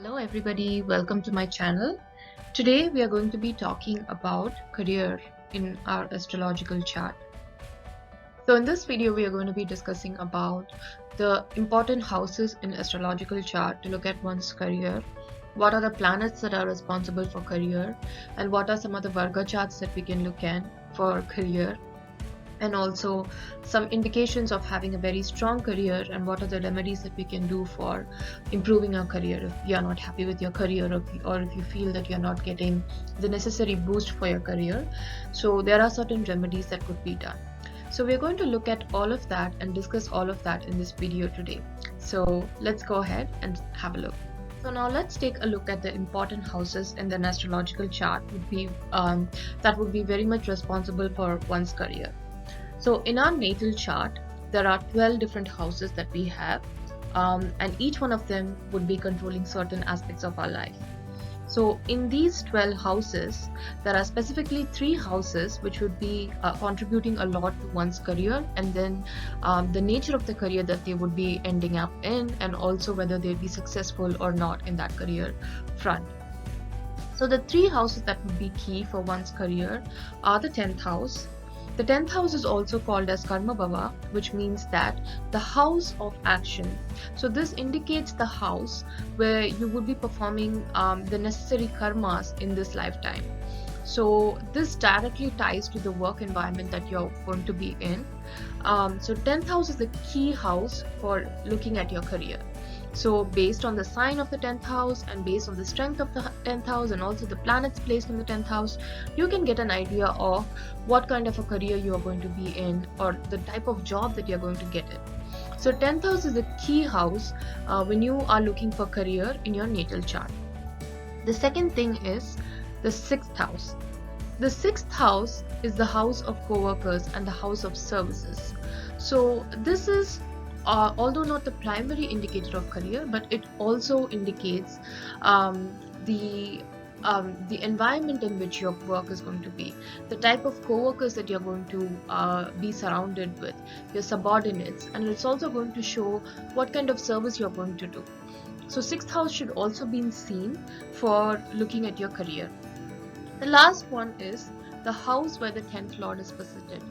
Hello everybody, welcome to my channel. Today we are going to be talking about career in our astrological chart. So in this video we are going to be discussing about the important houses in astrological chart to look at one's career. What are the planets that are responsible for career, and what are some of the Varga charts that we can look at for career, and also some indications of having a very strong career and what are the remedies that we can do for improving our career if you are not happy with your career, or if you feel that you're not getting the necessary boost for your career. So there are certain remedies that could be done. So we're going to look at all of that and discuss all of that in this video today. So let's go ahead and have a look. So now let's take a look at the important houses in the astrological chart that would be very much responsible for one's career. So in our natal chart, there are 12 different houses that we have, and each one of them would be controlling certain aspects of our life. So in these 12 houses, there are specifically 3 houses which would be contributing a lot to one's career, and then the nature of the career that they would be ending up in, and also whether they'd be successful or not in that career front. So the 3 houses that would be key for one's career are the 10th house. The 10th house is also called as Karma Bhava, which means that the house of action. So this indicates the house where you would be performing the necessary karmas in this lifetime. So this directly ties to the work environment that you're going to be in. So 10th house is the key house for looking at your career. So based on the sign of the 10th house and based on the strength of the 10th house and also the planets placed in the 10th house, you can get an idea of what kind of a career you are going to be in, or the type of job that you're going to get in. So 10th house is the key house when you are looking for career in your natal chart. The second thing is the 6th house. The 6th house is the house of co-workers and the house of services. So this is although not the primary indicator of career, but it also indicates the environment in which your work is going to be, the type of co-workers that you're going to be surrounded with, your subordinates, and it's also going to show what kind of service you're going to do. So 6th house should also be seen for looking at your career. The last one is the house where the 10th lord is visited.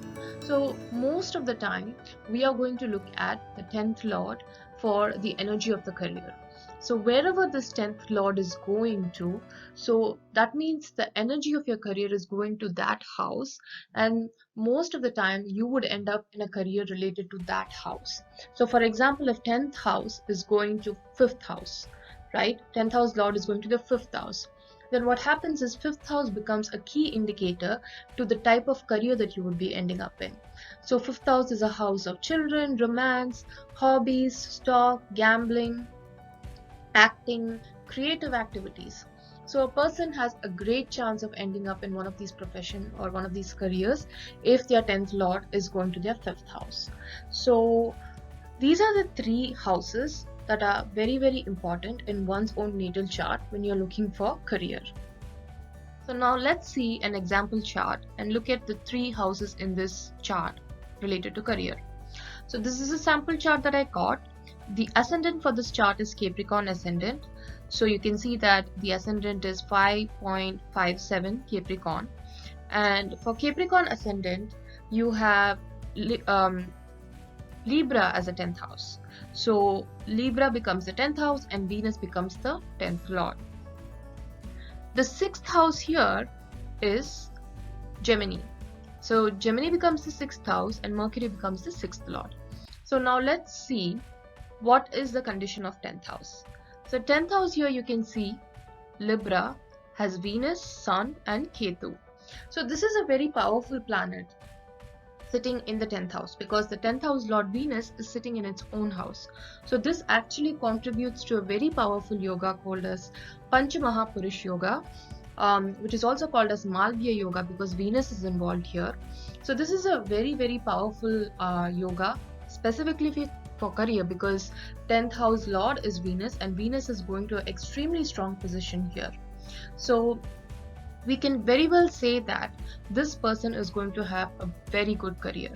So most of the time we are going to look at the 10th lord for the energy of the career. So wherever this 10th lord is going to, so that means the energy of your career is going to that house, and most of the time you would end up in a career related to that house. So for example, if 10th house is going to 5th house, right? 10th house lord is going to the 5th house. Then what happens is 5th house becomes a key indicator to the type of career that you would be ending up in. So 5th house is a house of children, romance, hobbies, stock, gambling, acting, creative activities. So a person has a great chance of ending up in one of these professions or one of these careers if their 10th lord is going to their 5th house. So these are the 3 houses that are very, very important in one's own natal chart when you're looking for career. So now let's see an example chart and look at the 3 houses in this chart related to career. So this is a sample chart that I got. The ascendant for this chart is Capricorn ascendant. So you can see that the ascendant is 5.57 Capricorn. And for Capricorn ascendant, you have Libra as a 10th house. So Libra becomes the 10th house and Venus becomes the 10th lord. The 6th house here is Gemini. So Gemini becomes the 6th house and Mercury becomes the 6th lord. So now let's see what is the condition of 10th house. So 10th house here you can see Libra has Venus, Sun and Ketu. So this is a very powerful planet sitting in the 10th house, because the 10th house lord Venus is sitting in its own house. So this actually contributes to a very powerful yoga called as Panchamahapurush yoga, which is also called as Malvya yoga because Venus is involved here. So this is a very, very powerful yoga specifically for career, because 10th house lord is Venus and Venus is going to an extremely strong position here. So we can very well say that this person is going to have a very good career.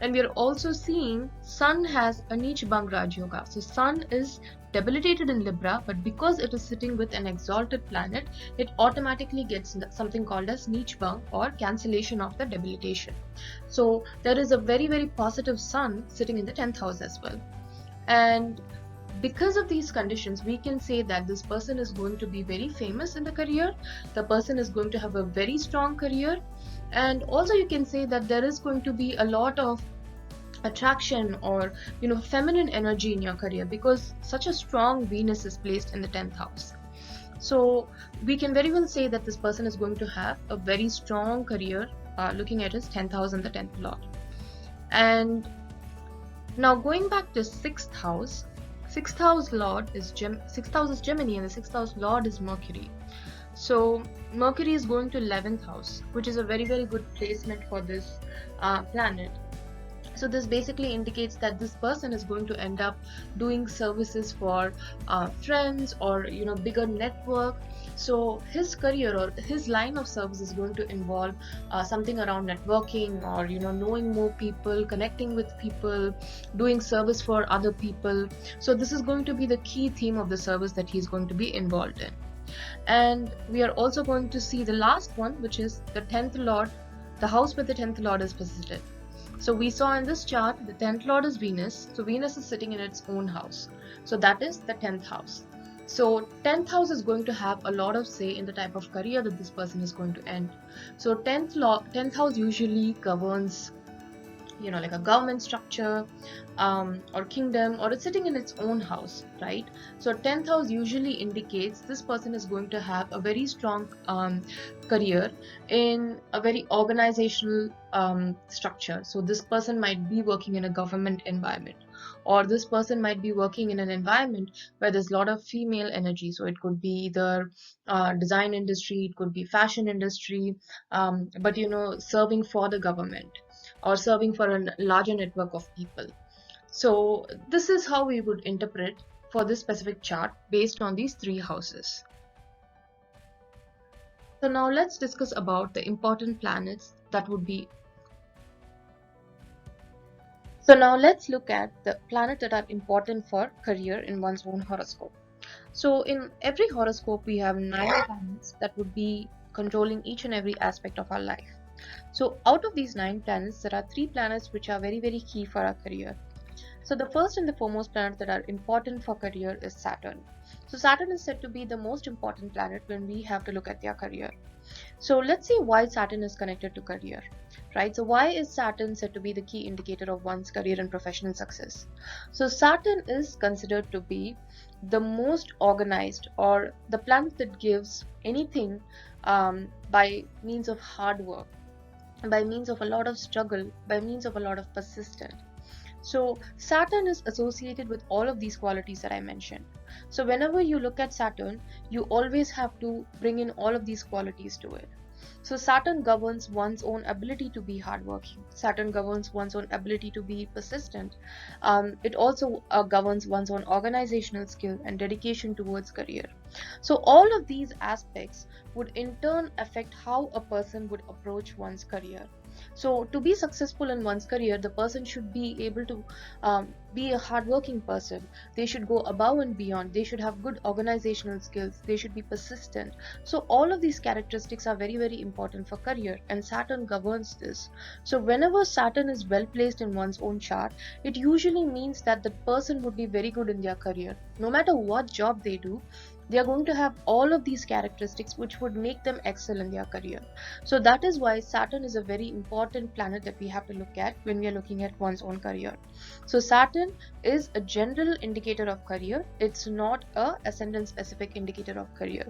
And we are also seeing Sun has a Neech Bang Raj Yoga. So Sun is debilitated in Libra, but because it is sitting with an exalted planet, it automatically gets something called as Neech Bang, or cancellation of the debilitation. So there is a very, very positive Sun sitting in the 10th house as well. And because of these conditions, we can say that this person is going to be very famous in the career. The person is going to have a very strong career. And also you can say that there is going to be a lot of attraction or feminine energy in your career, because such a strong Venus is placed in the 10th house. So we can very well say that this person is going to have a very strong career, looking at his 10th house and the 10th lord. And now going back to 6th house, 6th house lord is 6th house is Gemini, and the 6th house lord is Mercury. So Mercury is going to 11th house, which is a very, very good placement for this planet. So this basically indicates that this person is going to end up doing services for friends, or bigger network. So his career or his line of service is going to involve something around networking, or knowing more people, connecting with people, doing service for other people. So this is going to be the key theme of the service that he's going to be involved in. And we are also going to see the last one, which is the 10th lord. The house with the 10th lord is positive. So we saw in this chart, the 10th lord is Venus. So Venus is sitting in its own house. So that is the 10th house. So 10th house is going to have a lot of say in the type of career that this person is going to end. So 10th house usually governs, like a government structure, or kingdom, or it's sitting in its own house, right? So 10th house usually indicates this person is going to have a very strong career in a very organizational structure. So this person might be working in a government environment, or this person might be working in an environment where there's a lot of female energy. So it could be either design industry, it could be fashion industry, but serving for the government, or serving for a larger network of people. So this is how we would interpret for this specific chart based on these three houses. So now let's discuss about the important planets that would be. So now let's look at the planets that are important for career in one's own horoscope. So in every horoscope, we have 9 planets that would be controlling each and every aspect of our life. So out of these 9 planets, there are 3 planets which are very, very key for our career. So the first and the foremost planet that are important for career is Saturn. So Saturn is said to be the most important planet when we have to look at their career. So let's see why Saturn is connected to career, right? So why is Saturn said to be the key indicator of one's career and professional success? So Saturn is considered to be the most organized, or the planet that gives anything by means of hard work, by means of a lot of struggle, by means of a lot of persistence. So Saturn is associated with all of these qualities that I mentioned. So whenever you look at Saturn, you always have to bring in all of these qualities to it. So Saturn governs one's own ability to be hardworking. Saturn governs one's own ability to be persistent. It also governs one's own organizational skill and dedication towards career. So all of these aspects would in turn affect how a person would approach one's career. So to be successful in one's career, the person should be able to be a hardworking person. They should go above and beyond. They should have good organizational skills. They should be persistent. So all of these characteristics are very, very important for career, and Saturn governs this. So whenever Saturn is well placed in one's own chart, it usually means that the person would be very good in their career. No matter what job they do, they are going to have all of these characteristics which would make them excel in their career. So that is why Saturn is a very important planet that we have to look at when we are looking at one's own career. So Saturn is a general indicator of career. It's not a ascendant specific indicator of career.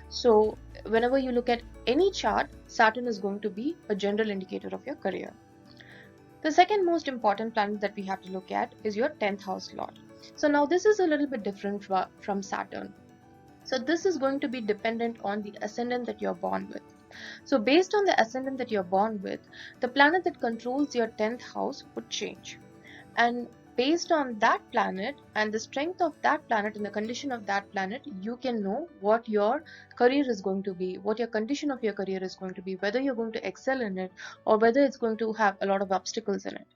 So whenever you look at any chart, Saturn is going to be a general indicator of your career. The second most important planet that we have to look at is your 10th house lord. So now this is a little bit different from Saturn. So this is going to be dependent on the ascendant that you're born with. So based on the ascendant that you're born with, the planet that controls your 10th house would change. And based on that planet and the strength of that planet and the condition of that planet, you can know what your career is going to be, what your condition of your career is going to be, whether you're going to excel in it or whether it's going to have a lot of obstacles in it.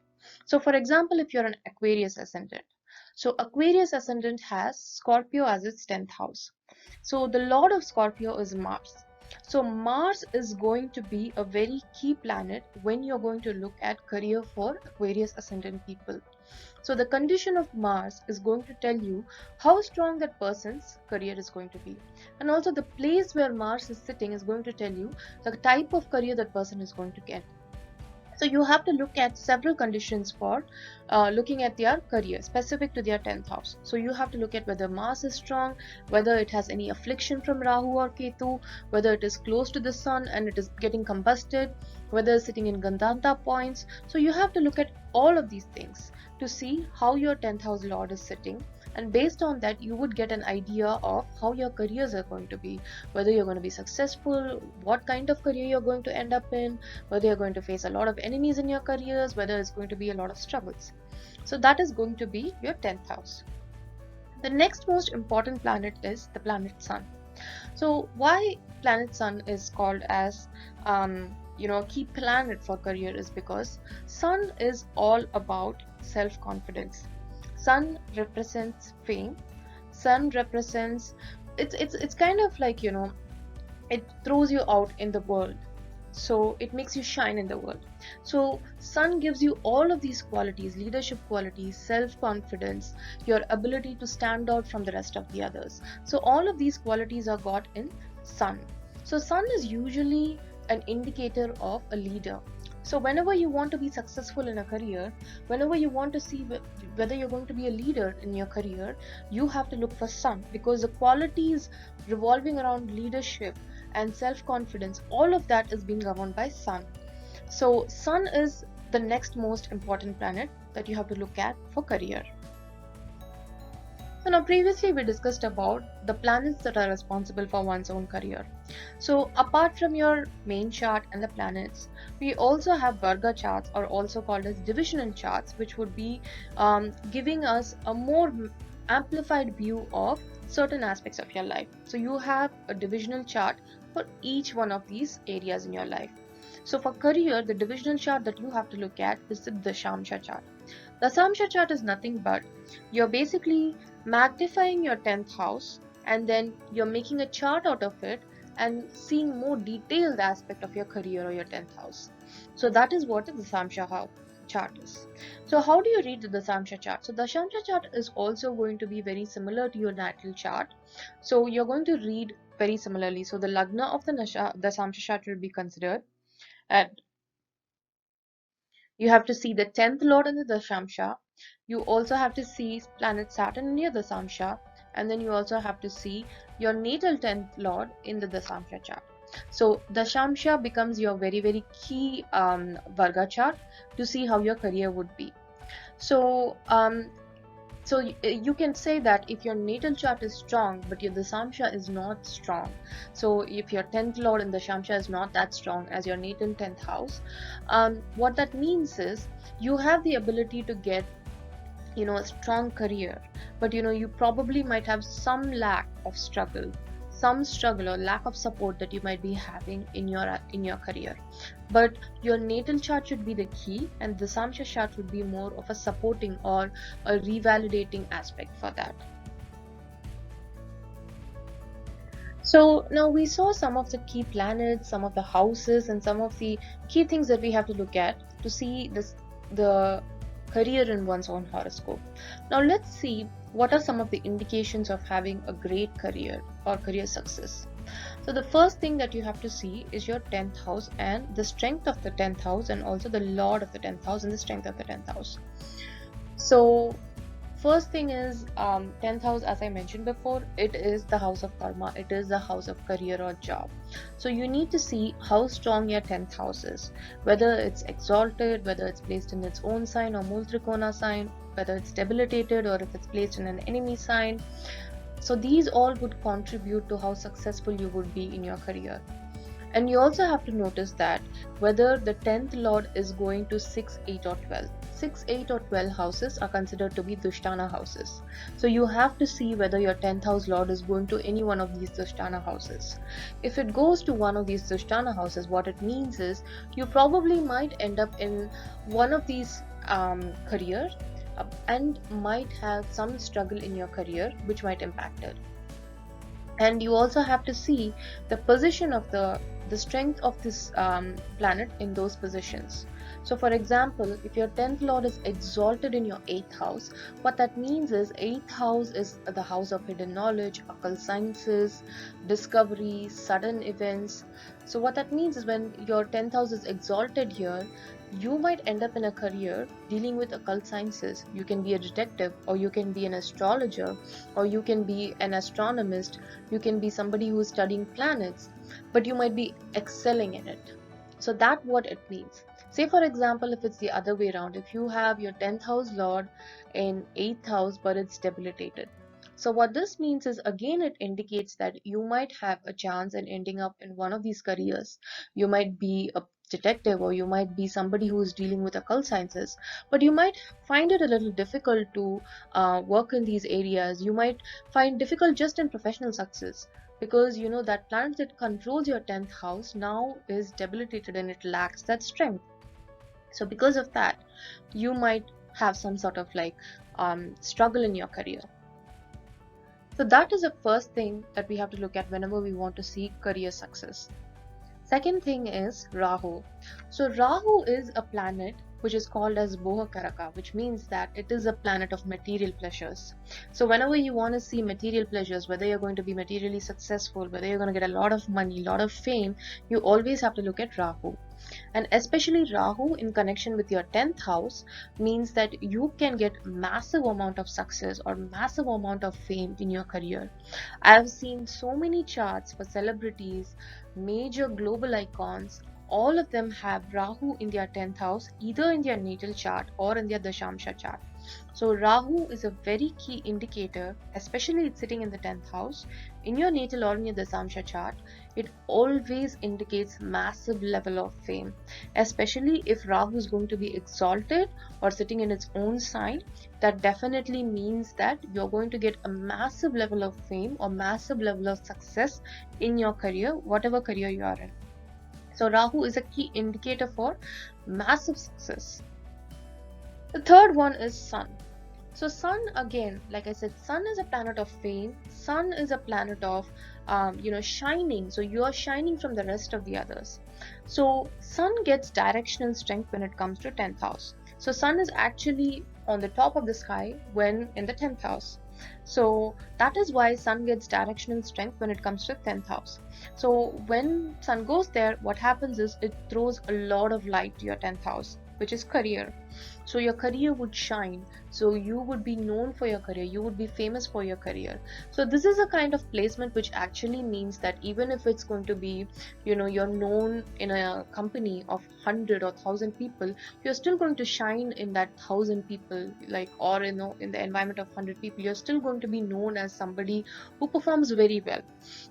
So for example, if you're an Aquarius ascendant, so Aquarius ascendant has Scorpio as its 10th house. So the lord of Scorpio is Mars. So Mars is going to be a very key planet when you're going to look at career for Aquarius ascendant people. So the condition of Mars is going to tell you how strong that person's career is going to be. And also the place where Mars is sitting is going to tell you the type of career that person is going to get. So you have to look at several conditions for looking at their career specific to their 10th house. So you have to look at whether Mars is strong, whether it has any affliction from Rahu or Ketu, whether it is close to the sun and it is getting combusted, whether it's sitting in Gandanta points. So you have to look at all of these things to see how your 10th house lord is sitting, and based on that you would get an idea of how your careers are going to be, whether you're going to be successful, what kind of career you're going to end up in, whether you're going to face a lot of enemies in your careers, whether it's going to be a lot of struggles. So that is going to be your 10th house. The next most important planet is the planet Sun. So why planet Sun is called as key planet for career is because Sun is all about self-confidence. Sun represents fame. Sun represents, it's kind of like, it throws you out in the world. So it makes you shine in the world. So Sun gives you all of these qualities: leadership qualities, self-confidence, your ability to stand out from the rest of the others. So all of these qualities are got in Sun. So Sun is usually an indicator of a leader. So whenever you want to be successful in a career, whenever you want to see whether you're going to be a leader in your career, you have to look for Sun, because the qualities revolving around leadership and self-confidence, all of that is being governed by Sun. So Sun is the next most important planet that you have to look at for career. So now previously we discussed about the planets that are responsible for one's own career. So apart from your main chart and the planets, we also have Varga charts, or also called as divisional charts, which would be giving us a more amplified view of certain aspects of your life. So you have a divisional chart for each one of these areas in your life. So for career, the divisional chart that you have to look at is the Dashamsha chart. The Dashamsha chart is nothing but you're basically magnifying your 10th house, and then you're making a chart out of it and seeing more detailed aspect of your career or your 10th house. So that is what the Dashamsha chart is. So how do you read the Dashamsha chart? So the Dashamsha chart is also going to be very similar to your natal chart. So you're going to read very similarly. So the Lagna of the Dashamsha chart will be considered, and you have to see the 10th lord in the Dashamsha. You also have to see planet Saturn in your Dashamsha, and then you also have to see your natal 10th lord in the Dashamsha chart. So Dashamsha becomes your very, very key Varga chart to see how your career would be. So you can say that if your natal chart is strong but your Dashamsha is not strong, so if your 10th lord in the Dashamsha is not that strong as your natal 10th house, what that means is you have the ability to get a strong career, but you probably might have some lack of struggle, or lack of support that you might be having in your career. But your natal chart should be the key, and the Dashamsha chart would be more of a supporting or a revalidating aspect for that. So now we saw some of the key planets, some of the houses, and some of the key things that we have to look at to see the career in one's own horoscope. Now let's see what are some of the indications of having a great career or career success. So the first thing that you have to see is your 10th house and the strength of the 10th house, and also the lord of the 10th house and the strength of the 10th house. So first thing is 10th house, as I mentioned before, it is the house of karma, it is the house of career or job. So you need to see how strong your 10th house is, whether it's exalted, whether it's placed in its own sign or Mul Trikona sign, whether it's debilitated or if it's placed in an enemy sign. So these all would contribute to how successful you would be in your career. And you also have to notice that whether the 10th lord is going to 6, 8 or 12. 6, 8 or 12 houses are considered to be Dushtana houses. So you have to see whether your 10th house lord is going to any one of these Dushtana houses. If it goes to one of these Dushtana houses, what it means is you probably might end up in one of these career, and might have some struggle in your career which might impact it. And you also have to see the position of the strength of this planet in those positions. So for example, if your 10th lord is exalted in your 8th house, what that means is 8th house is the house of hidden knowledge, occult sciences, discovery, sudden events. So what that means is when your 10th house is exalted here, you might end up in a career dealing with occult sciences. You can be a detective, or you can be an astrologer, or you can be an astronomist, you can be somebody who is studying planets, but you might be excelling in it. So that's what it means. Say for example, if it's the other way around, if you have your 10th house lord in 8th house but it's debilitated, so what this means is, again, it indicates that you might have a chance in ending up in one of these careers. You might be a detective, or you might be somebody who is dealing with occult sciences, but you might find it a little difficult to work in these areas. You might find difficult just in professional success, because you know that planet that controls your 10th house now is debilitated and it lacks that strength. So because of that, you might have some sort of like struggle in your career. So that is the first thing that we have to look at whenever we want to see career success. Second thing is Rahu. So Rahu is a planet which is called as Boha Karaka, which means that it is a planet of material pleasures. So whenever you want to see material pleasures, whether you're going to be materially successful, whether you're going to get a lot of money, a lot of fame, you always have to look at Rahu. And especially Rahu in connection with your 10th house means that you can get massive amount of success or massive amount of fame in your career. I've seen so many charts for celebrities, major global icons. All of them have Rahu in their 10th house, either in their natal chart or in their Dashamsha chart. So Rahu is a very key indicator, especially it's sitting in the 10th house. In your natal or in your Dasamsha chart, it always indicates massive level of fame, especially if Rahu is going to be exalted or sitting in its own sign. That definitely means that you're going to get a massive level of fame or massive level of success in your career, whatever career you are in. So Rahu is a key indicator for massive success. The third one is Sun. So Sun, again, like I said, Sun is a planet of fame. Sun is a planet of shining. So you are shining from the rest of the others. So Sun gets directional strength when it comes to 10th house. So Sun is actually on the top of the sky when in the 10th house. So that is why Sun gets directional strength when it comes to 10th house. So when Sun goes there, what happens is it throws a lot of light to your 10th house, which is career. So your career would shine. So you would be known for your career. You would be famous for your career. So this is a kind of placement which actually means that even if it's going to be, you're known in a company of 100 or 1,000 people, you're still going to shine in that 1,000 people, or in the environment of 100 people, you're still going to be known as somebody who performs very well.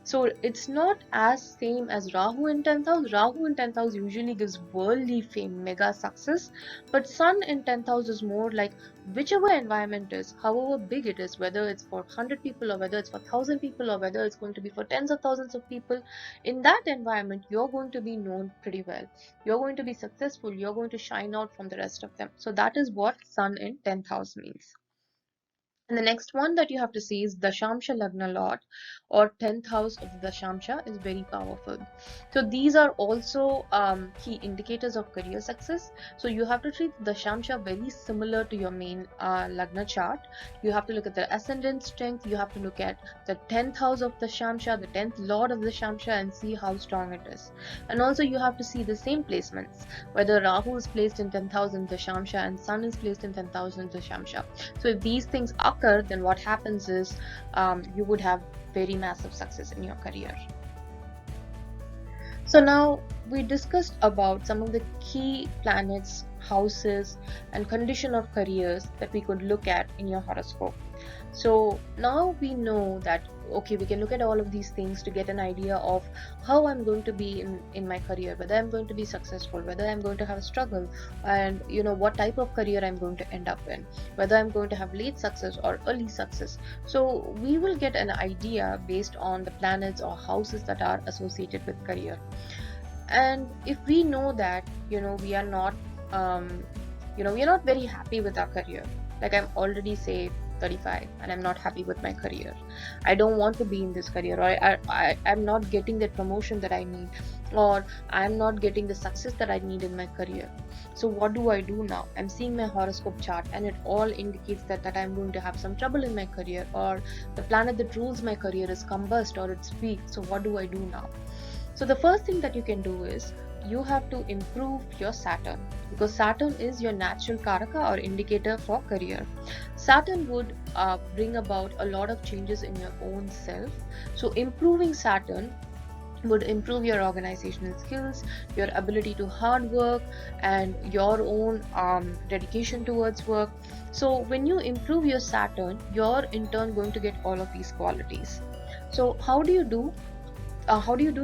So it's not as same as Rahu in 10th house. Rahu in 10th house usually gives worldly fame, mega success, but Sun in 10th house is more like whichever environment is, however big it is, whether it's for 100 people or whether it's for 1,000 people or whether it's going to be for tens of thousands of people, in that environment you're going to be known pretty well. You're going to be successful. You're going to shine out from the rest of them. So that is what Sun in 10th house means. And the next one that you have to see is Dashamsha Lagna Lord, or 10th house of the Dashamsha is very powerful. So these are also key indicators of career success. So you have to treat the Dashamsha very similar to your main Lagna chart. You have to look at the ascendant strength. You have to look at the 10th house of the Dashamsha, the 10th Lord of the Dashamsha, and see how strong it is. And also you have to see the same placements, whether Rahu is placed in 10th house in the Dashamsha and Sun is placed in 10th house in the Dashamsha. So if these things occur, then what happens is you would have very massive success in your career. So now we discussed about some of the key planets, houses, and condition of careers that we could look at in your horoscope. So now we know that, okay, we can look at all of these things to get an idea of how I'm going to be in my career, whether I'm going to be successful, whether I'm going to have a struggle, and what type of career I'm going to end up in, whether I'm going to have late success or early success. So we will get an idea based on the planets or houses that are associated with career. And if we know that we are not we're not very happy with our career. Like, I'm already, say, 35 and I'm not happy with my career. I don't want to be in this career, or I'm not getting the promotion that I need, or I'm not getting the success that I need in my career. So what do I do now? I'm seeing my horoscope chart and it all indicates that I'm going to have some trouble in my career, or the planet that rules my career is combust or it's weak. So what do I do now? So the first thing that you can do is you have to improve your Saturn, because Saturn is your natural karaka or indicator for career. Saturn would bring about a lot of changes in your own self. So improving Saturn would improve your organizational skills, your ability to hard work, and your own dedication towards work. So when you improve your Saturn, you're in turn going to get all of these qualities. So how do you do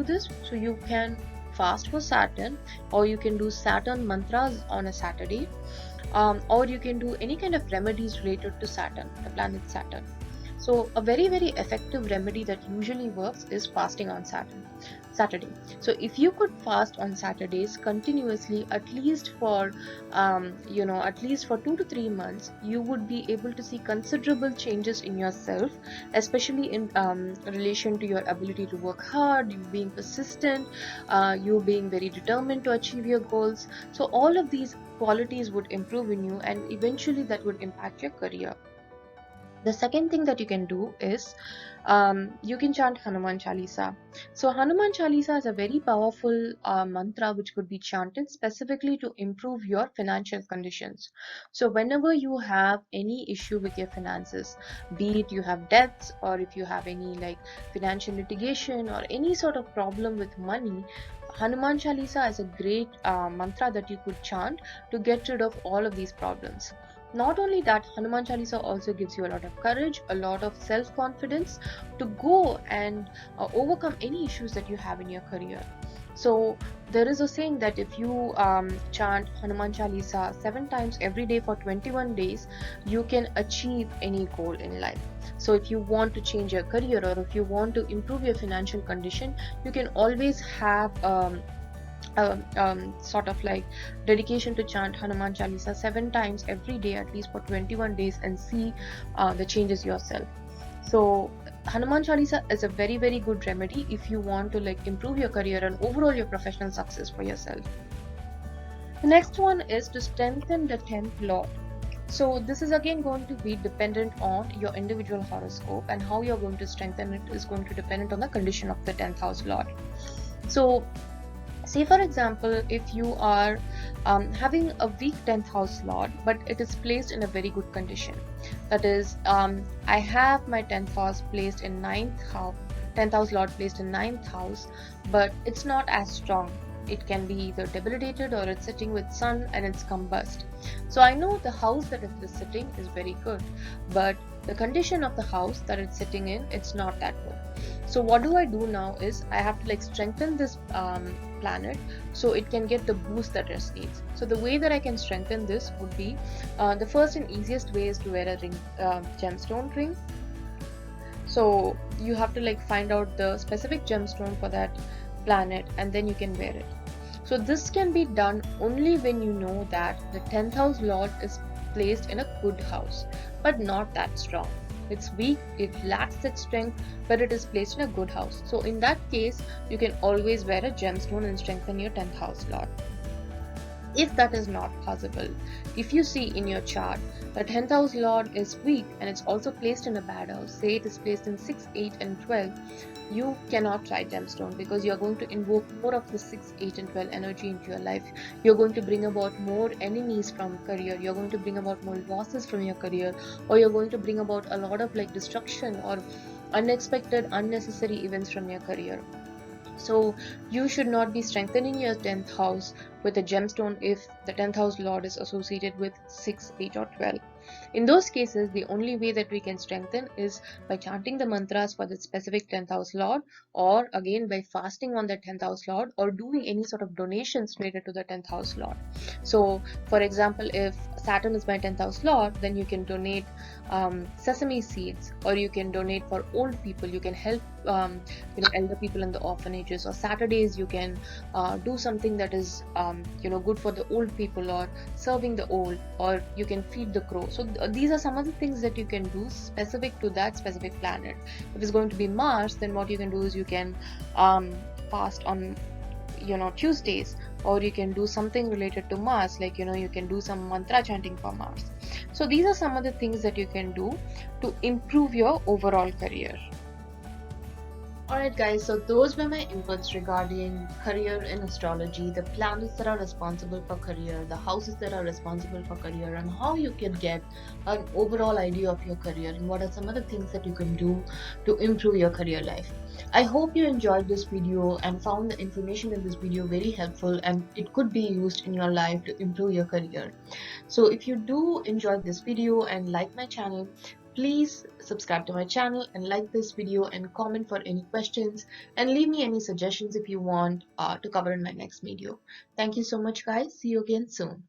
this? So you can fast for Saturn, or you can do Saturn mantras on a Saturday, or you can do any kind of remedies related to Saturn, the planet Saturn. So a very, very effective remedy that usually works is fasting on Saturday. So if you could fast on Saturdays continuously, at least for 2 to 3 months, you would be able to see considerable changes in yourself, especially in relation to your ability to work hard, you being persistent, you being very determined to achieve your goals. So all of these qualities would improve in you, and eventually that would impact your career. The second thing that you can do is you can chant Hanuman Chalisa. So Hanuman Chalisa is a very powerful mantra which could be chanted specifically to improve your financial conditions. So whenever you have any issue with your finances, be it you have debts, or if you have any like financial litigation or any sort of problem with money, Hanuman Chalisa is a great mantra that you could chant to get rid of all of these problems. Not only that, Hanuman Chalisa also gives you a lot of courage, a lot of self-confidence to go and overcome any issues that you have in your career. So there is a saying that if you chant Hanuman Chalisa 7 times every day for 21 days, you can achieve any goal in life. So if you want to change your career, or if you want to improve your financial condition, you can always have sort of like dedication to chant Hanuman Chalisa 7 times every day, at least for 21 days, and see the changes yourself. So Hanuman Chalisa is a very, very good remedy if you want to like improve your career and overall your professional success for yourself. The next one is to strengthen the 10th Lord. So this is again going to be dependent on your individual horoscope, and how you're going to strengthen it is going to depend on the condition of the 10th house Lord. So say for example, if you are having a weak 10th house Lord, but it is placed in a very good condition. That is, I have my 10th house placed in 9th house, 10th house Lord placed in 9th house, but it's not as strong. It can be either debilitated, or it's sitting with sun and it's combust. So I know the house that it is sitting is very good, but the condition of the house that it's sitting in, it's not that good. So what do I do now is I have to like strengthen this planet so it can get the boost that it needs. So the way that I can strengthen this would be the first and easiest way is to wear a ring, gemstone ring. So you have to like find out the specific gemstone for that planet, and then you can wear it. So this can be done only when you know that the 10th house Lord is placed in a good house, but not that strong. It's weak, it lacks its strength, but it is placed in a good house. So in that case, you can always wear a gemstone and strengthen your 10th house Lord. If that is not possible, if you see in your chart the 10th house Lord is weak and it's also placed in a bad house, say it is placed in 6, 8 and 12, you cannot try gemstone, because you're going to invoke more of the 6, 8 and 12 energy into your life. You're going to bring about more enemies from career, you're going to bring about more losses from your career, or you're going to bring about a lot of like destruction or unexpected unnecessary events from your career. So you should not be strengthening your 10th house with a gemstone if the 10th house Lord is associated with 6, 8 or 12. In those cases, the only way that we can strengthen is by chanting the mantras for the specific 10th house Lord, or again by fasting on the 10th house Lord, or doing any sort of donations related to the 10th house Lord. So for example, if Saturn is my 10th house Lord, then you can donate sesame seeds, or you can donate for old people, you can help elder people in the orphanages, or Saturdays you can do something that is good for the old people, or serving the old, or you can feed the crow. So these are some of the things that you can do specific to that specific planet. If it's going to be Mars, then what you can do is you can fast on Tuesdays, or you can do something related to Mars, like you can do some mantra chanting for Mars. So these are some of the things that you can do to improve your overall career. Alright guys, so those were my inputs regarding career in astrology, the planets that are responsible for career, the houses that are responsible for career, and how you can get an overall idea of your career, and what are some of the things that you can do to improve your career life. I hope you enjoyed this video and found the information in this video very helpful, and it could be used in your life to improve your career. So if you do enjoy this video and like my channel, please subscribe to my channel and like this video, and comment for any questions, and leave me any suggestions if you want to cover in my next video. Thank you so much guys. See you again soon.